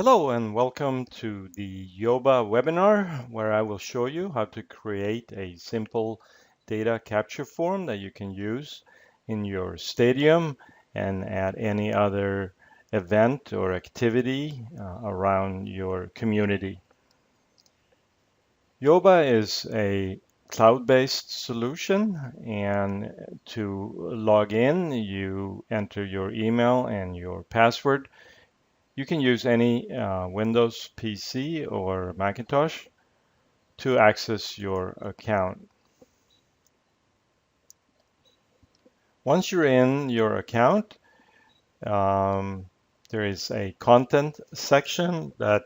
Hello and welcome to the Yooba webinar where I will show you how to create a simple data capture form that you can use in your stadium and at any other event or activity around your community. Yooba is a cloud-based solution, and to log in you enter your email and your password. You can use any Windows PC or Macintosh to access your account. Once you're in your account, um, there is a content section that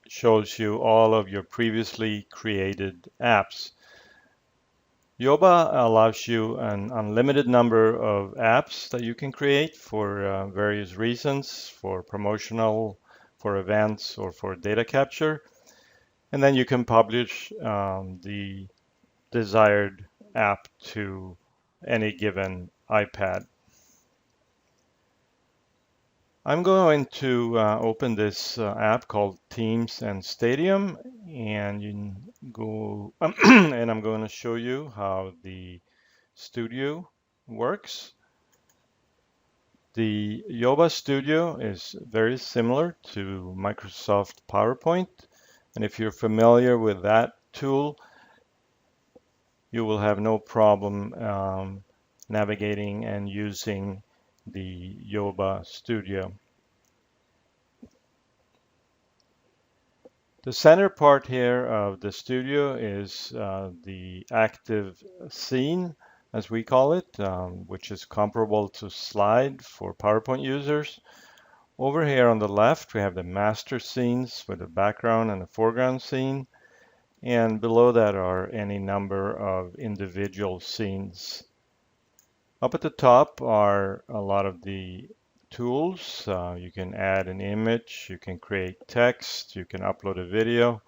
shows you all of your previously created apps. Yooba allows you an unlimited number of apps that you can create for various reasons, for promotional, for events, or for data capture. And then you can publish the desired app to any given iPad. I'm going to open this app called Teams and Stadium, and you can go and I'm going to show you how the studio works. The Yooba Studio is very similar to Microsoft PowerPoint, and if you're familiar with that tool, you will have no problem navigating and using the Yooba Studio. The center part here of the studio is the active scene, as we call it, which is comparable to Slide for PowerPoint users. Over here on the left, we have the master scenes with a background and a foreground scene. And below that are any number of individual scenes. Up at the top are a lot of the tools. You can add an image, you can create text, you can upload a video.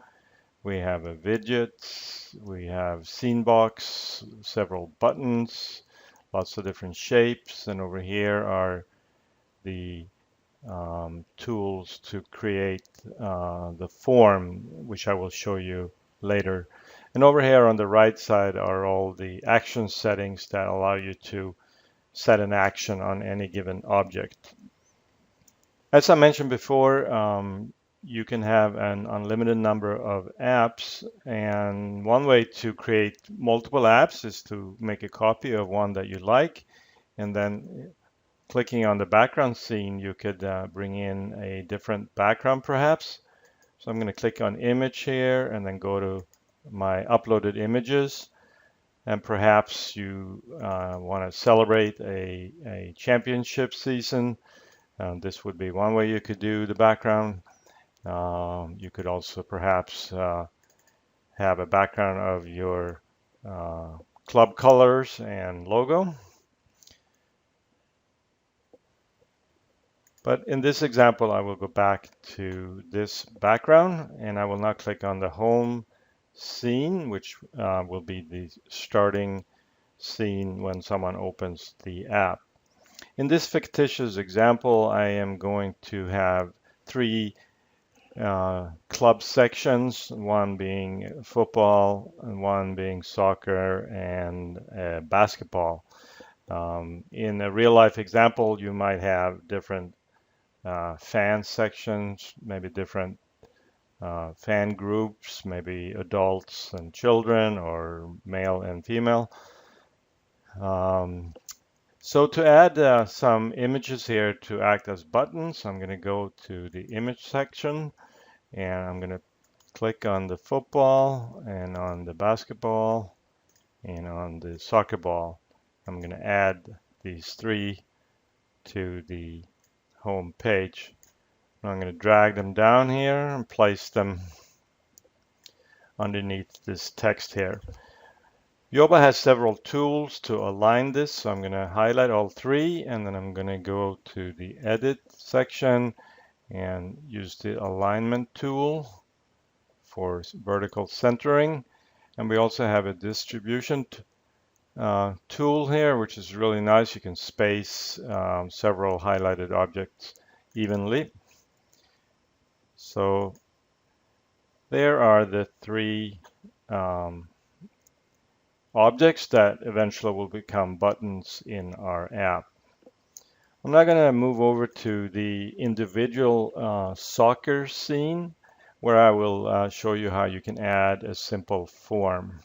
We have a widget, we have scene box, several buttons, lots of different shapes, and over here are the tools to create the form, which I will show you later. And over here on the right side are all the action settings that allow you to set an action on any given object. As I mentioned before, you can have an unlimited number of apps, and one way to create multiple apps is to make a copy of one that you like, and then clicking on the background scene, you could bring in a different background perhaps. So I'm going to click on image here and then go to my uploaded images. And perhaps you want to celebrate a championship season. This would be one way you could do the background. You could also perhaps have a background of your club colors and logo. But in this example, I will go back to this background and I will now click on the home scene, which will be the starting scene when someone opens the app. In this fictitious example, I am going to have three club sections, one being football, and one being soccer and basketball. In a real life example, you might have different fan sections, maybe different fan groups, maybe adults and children or male and female. So to add some images here to act as buttons, I'm going to go to the image section and I'm going to click on the football and on the basketball and on the soccer ball. I'm going to add these three to the home page. I'm going to drag them down here and place them underneath this text here. Yooba has several tools to align this, so I'm going to highlight all three and then I'm going to go to the edit section and use the alignment tool for vertical centering. And we also have a distribution tool here, which is really nice. You can space several highlighted objects evenly. So there are the three um, objects that eventually will become buttons in our app. I'm now going to move over to the individual soccer scene where I will show you how you can add a simple form.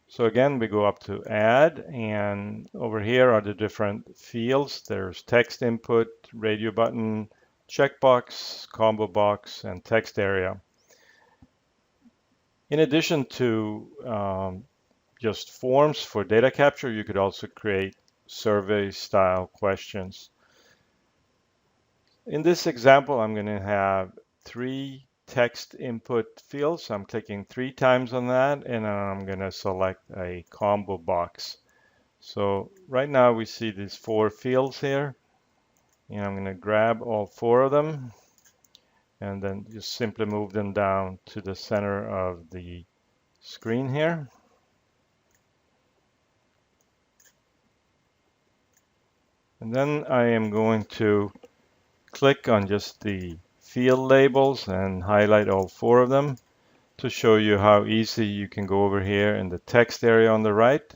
So again, we go up to add, and over here are the different fields. There's text input, radio button, checkbox, combo box, and text area. In addition to just forms for data capture, you could also create survey style questions. In this example, I'm going to have 3 text input fields. I'm clicking 3 times on that, and I'm going to select a combo box. So right now we see these 4 fields here, and I'm going to grab all 4 of them and then just simply move them down to the center of the screen here. And then I am going to click on just the field labels and highlight all 4 of them to show you how easy you can go over here in the text area on the right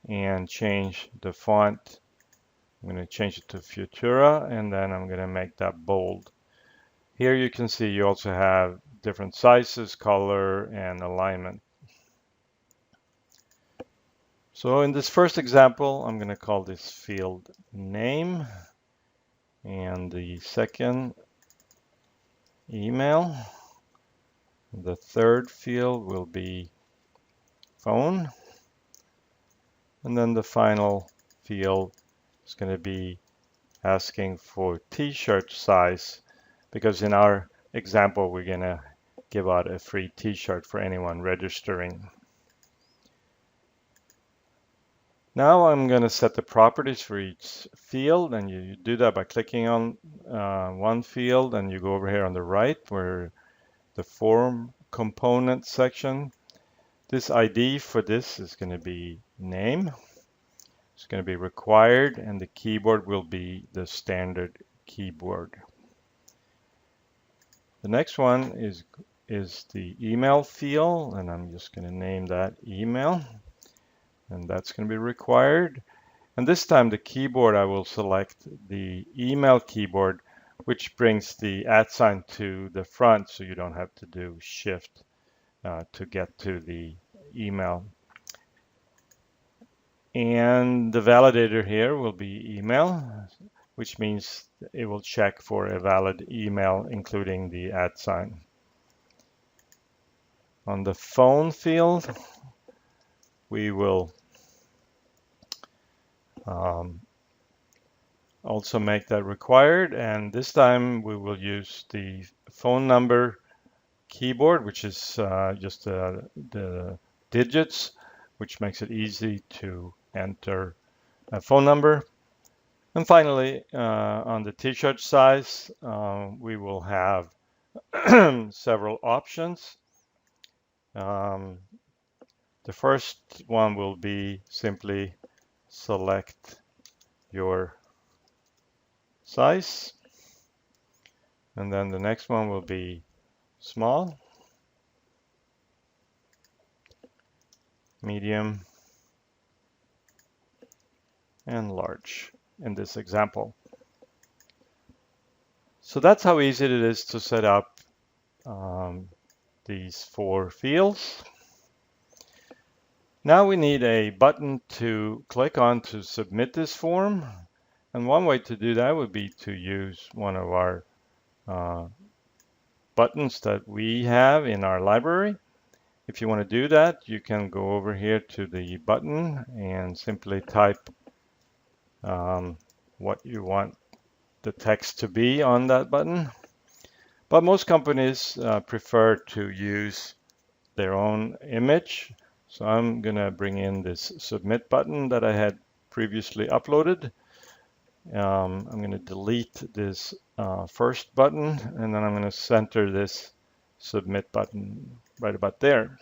and change the font. I'm going to change it to Futura, and then I'm going to make that bold. Here you can see you also have different sizes, color, and alignment. So in this first example, I'm going to call this field name, and the second email. The third field will be phone, and then the final field is going to be asking for t-shirt size, because in our example we're going to give out a free t-shirt for anyone registering. Now I'm going to set the properties for each field, and you do that by clicking on one field, and you go over here on the right where the form component section. This ID for this is going to be name. It's going to be required, and the keyboard will be the standard keyboard. The next one is the email field, and I'm just going to name that email, and that's going to be required. And this time the keyboard, I will select the email keyboard, which brings the @ sign to the front, so you don't have to do shift to get to the email. And the validator here will be email, which means it will check for a valid email, including the @ sign. On the phone field, we will also make that required, and this time we will use the phone number keyboard, which is just the digits, which makes it easy to enter a phone number. And finally, on the t-shirt size, we will have several options. The first one will be simply select your size, and then the next one will be small, medium, and large in this example. So that's how easy it is to set up these 4 fields. Now we need a button to click on to submit this form. And one way to do that would be to use one of our buttons that we have in our library. If you want to do that, you can go over here to the button and simply type what you want the text to be on that button. But most companies prefer to use their own image. So I'm going to bring in this submit button that I had previously uploaded. I'm going to delete this first button, and then I'm going to center this submit button right about there.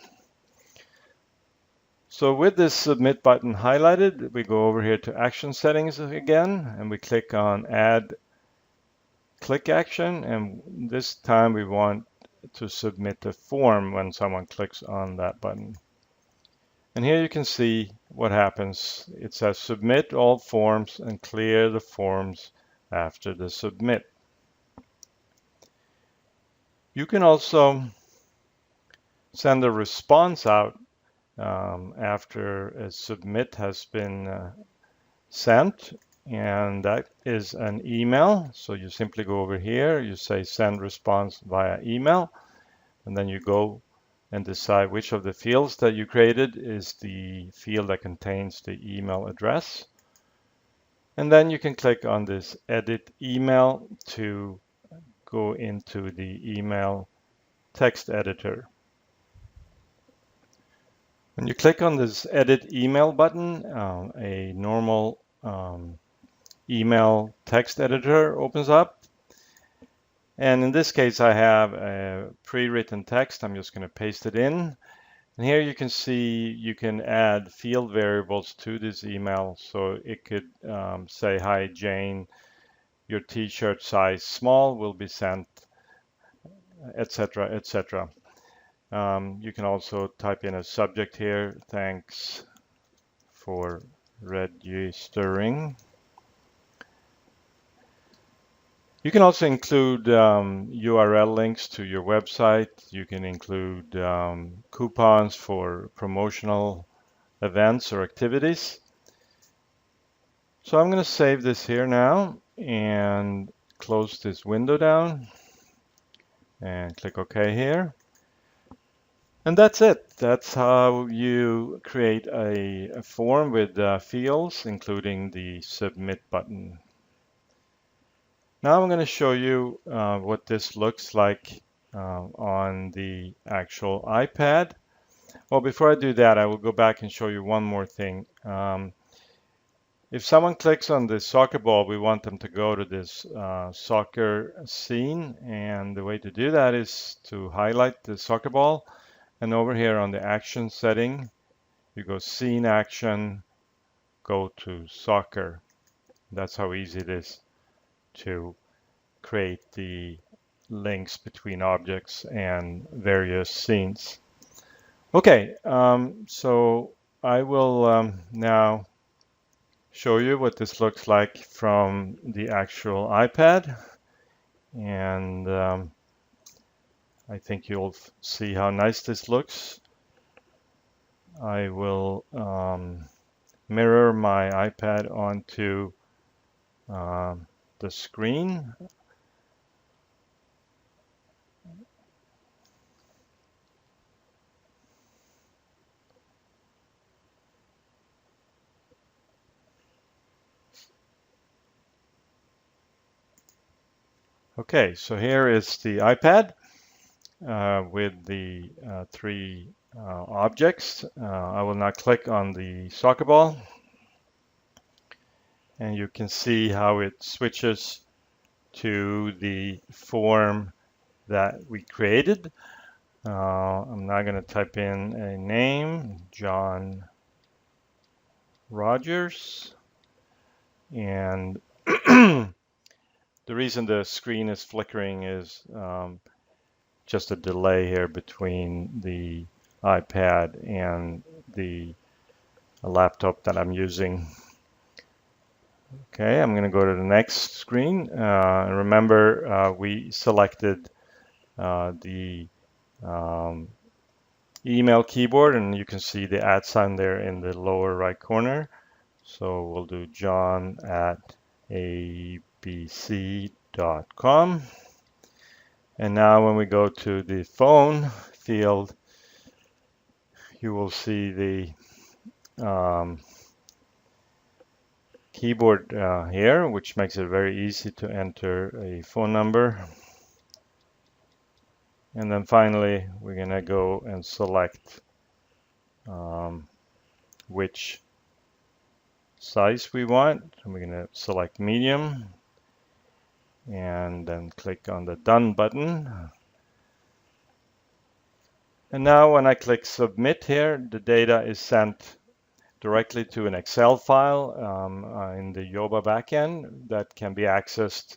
So with this submit button highlighted, we go over here to action settings again, and we click on add click action, and this time we want to submit the form when someone clicks on that button. And here you can see what happens. It says submit all forms and clear the forms after the submit. You can also send a response out after a submit has been sent, and that is an email. So you simply go over here, you say send response via email, and then you go and decide which of the fields that you created is the field that contains the email address. And then you can click on this edit email to go into the email text editor. When you click on this edit email button, a normal email text editor opens up. And in this case, I have a pre-written text. I'm just going to paste it in. And here you can see you can add field variables to this email. So it could say, hi, Jane, your t-shirt size small will be sent, etc., etc. You can also type in a subject here. Thanks for registering. You can also include URL links to your website. You can include coupons for promotional events or activities. So I'm going to save this here now and close this window down and click OK here. And that's it. That's how you create a form with fields, including the submit button. Now I'm going to show you what this looks like on the actual iPad. Well, before I do that, I will go back and show you one more thing. If someone clicks on the soccer ball, we want them to go to this soccer scene. And the way to do that is to highlight the soccer ball. And over here on the action setting, you go scene action, go to soccer. That's how easy it is to create the links between objects and various scenes. Okay, so I will now show you what this looks like from the actual iPad, and I think you'll see how nice this looks. I will mirror my iPad onto the screen. Okay, so here is the iPad with the three objects. I will now click on the soccer ball, and you can see how it switches to the form that we created. I'm now going to type in a name, John Rogers, and the reason the screen is flickering is just a delay here between the iPad and the laptop that I'm using. Okay, I'm going to go to the next screen. Remember, we selected the email keyboard, and you can see the @ sign there in the lower right corner. So we'll do john@abc.com. And now when we go to the phone field, you will see the keyboard here, which makes it very easy to enter a phone number. And then finally, we're going to go and select which size we want. And we're going to select medium and then click on the done button. And now when I click submit here, the data is sent directly to an Excel file in the Yooba backend that can be accessed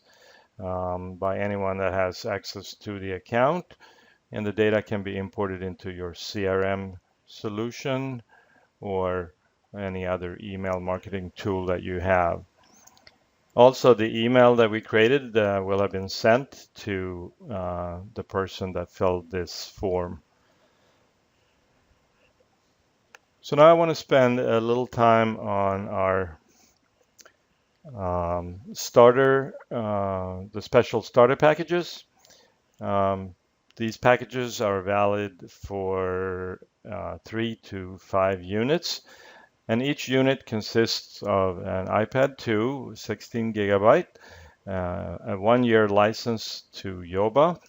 by anyone that has access to the account, and the data can be imported into your CRM solution or any other email marketing tool that you have. Also, the email that we created will have been sent to the person that filled this form. So now I want to spend a little time on our the special starter packages. Um, these packages are valid for 3 to 5 units, and each unit consists of an iPad 2, 16 gigabyte, a 1 year license to Yooba,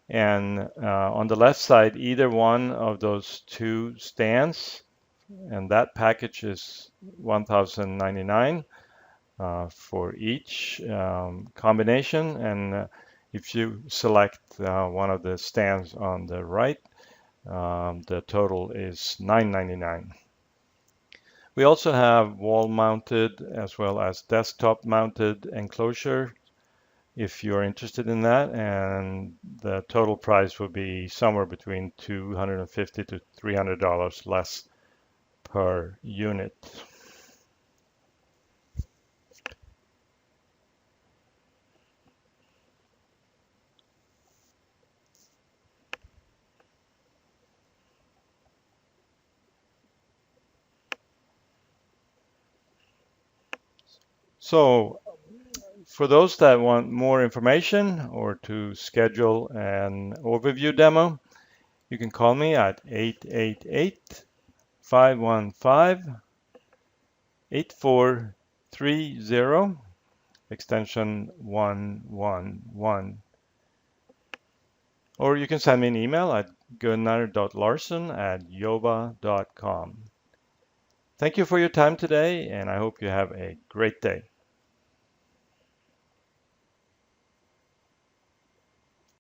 and on the left side, either one of those two stands, and that package is 1,099 for each combination. And if you select one of the stands on the right, the total is $999. We also have wall-mounted as well as desktop-mounted enclosure if you're interested in that, and the total price will be somewhere between $250 to $300 less per unit. So for those that want more information or to schedule an overview demo, you can call me at 888-515-8430, extension 111. Or you can send me an email at gunnar.larson@yooba.com. Thank you for your time today, and I hope you have a great day.